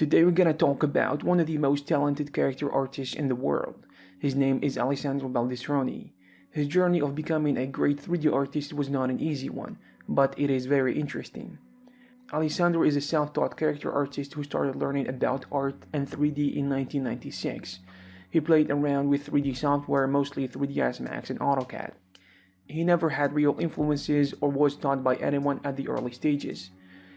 Today we're gonna talk about one of the most talented character artists in the world. His name is Alessandro Baldasseroni. His journey of becoming a great 3D artist was not an easy one, but it is very interesting. Alessandro is a self-taught character artist who started learning about art and 3D in 1996. He played around with 3D software, mostly 3ds Max and AutoCAD. He never had real influences or was taught by anyone at the early stages.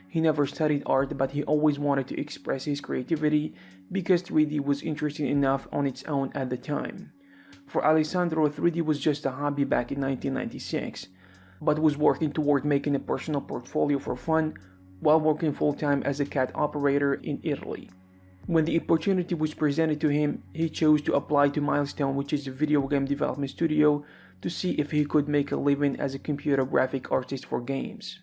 He never studied art, but he always wanted to express his creativity because 3D was interesting enough on its own at the time. For Alessandro, 3D was just a hobby back in 1996, but was working toward making a personal portfolio for fun while working full-time as a CAD operator in Italy. When the opportunity was presented to him, he chose to apply to Milestone, which is a video game development studio, to see if he could make a living as a computer graphic artist for games.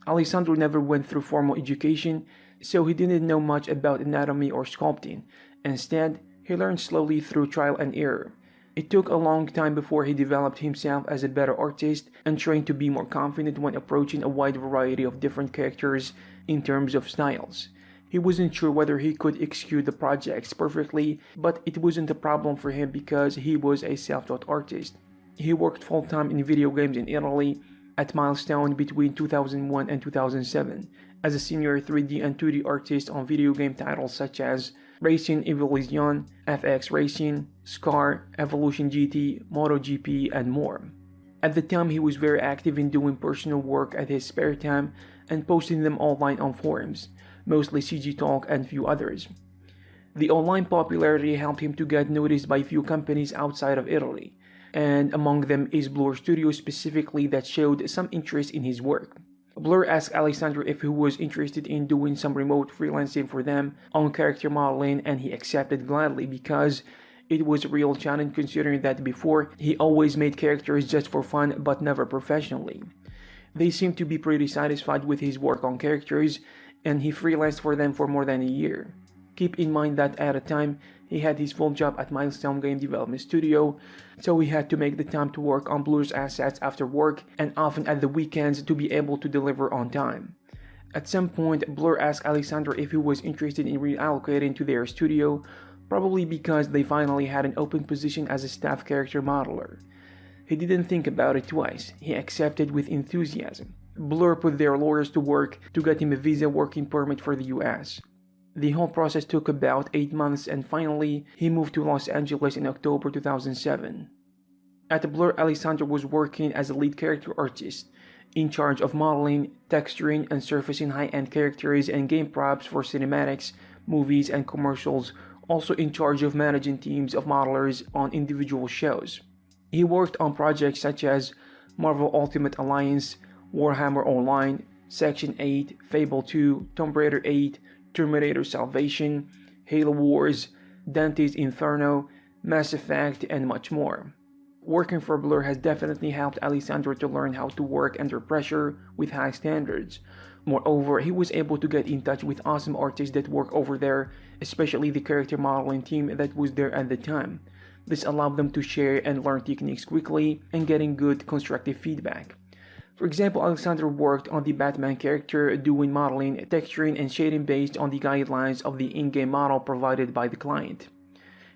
Alessandro never went through formal education, so he didn't know much about anatomy or sculpting. Instead, he learned slowly through trial and error. It took a long time before he developed himself as a better artist and trained to be more confident when approaching a wide variety of different characters in terms of styles. He wasn't sure whether he could execute the projects perfectly, but it wasn't a problem for him because he was a self-taught artist. He worked full-time in video games in Italy at Milestone between 2001 and 2007 as a senior 3D and 2D artist on video game titles such as Racing Evolution, FX Racing, Scar, Evolution GT, MotoGP, and more. At the time, he was very active in doing personal work at his spare time and posting them online on forums, mostly CG Talk and few others. The online popularity helped him to get noticed by few companies outside of Italy, and among them is Blur Studio specifically that showed some interest in his work. Blur asked Alessandro if he was interested in doing some remote freelancing for them on character modeling, and he accepted gladly because it was a real challenge considering that before he always made characters just for fun but never professionally. They seemed to be pretty satisfied with his work on characters, and he freelanced for them for more than a year. Keep in mind that at the time, he had his full job at Milestone Game Development Studio, so he had to make the time to work on Blur's assets after work and often at the weekends to be able to deliver on time. At some point, Blur asked Alessandro if he was interested in reallocating to their studio, probably because they finally had an open position as a staff character modeler. He didn't think about it twice. He accepted with enthusiasm. Blur put their lawyers to work to get him a visa working permit for the US. The whole process took about 8 months, and finally, he moved to Los Angeles in October 2007. At Blur, Alessandro was working as a lead character artist, in charge of modeling, texturing, and surfacing high-end characters and game props for cinematics, movies, and commercials, also in charge of managing teams of modelers on individual shows. He worked on projects such as Marvel Ultimate Alliance, Warhammer Online, Section 8, Fable 2, Tomb Raider 8, Terminator Salvation, Halo Wars, Dante's Inferno, Mass Effect, and much more. Working for Blur has definitely helped Alessandro to learn how to work under pressure with high standards. Moreover, he was able to get in touch with awesome artists that work over there, especially the character modeling team that was there at the time. This allowed them to share and learn techniques quickly and getting good constructive feedback. For example, Alessandro worked on the Batman character, doing modeling, texturing, and shading based on the guidelines of the in-game model provided by the client.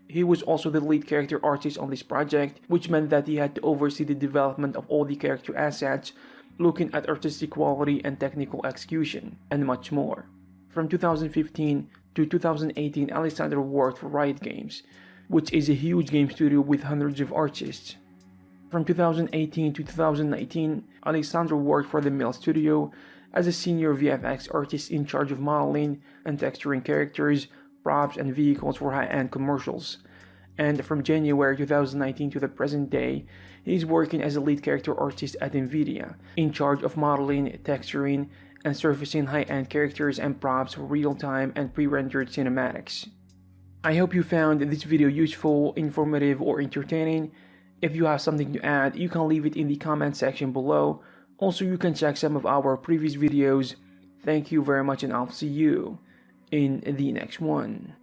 He was also the lead character artist on this project, which meant that he had to oversee the development of all the character assets, looking at artistic quality and technical execution, and much more. From 2015 to 2018, Alessandro worked for Riot Games, which is a huge game studio with hundreds of artists. From 2018 to 2019, Alessandro worked for the Mill Studio as a senior VFX artist in charge of modeling and texturing characters, props, and vehicles for high-end commercials. And from January 2019 to the present day, he is working as a lead character artist at NVIDIA, in charge of modeling, texturing, and surfacing high-end characters and props for real-time and pre-rendered cinematics. I hope you found this video useful, informative, or entertaining. If you have something to add, you can leave it in the comment section below. Also, you can check some of our previous videos. Thank you very much, and I'll see you in the next one.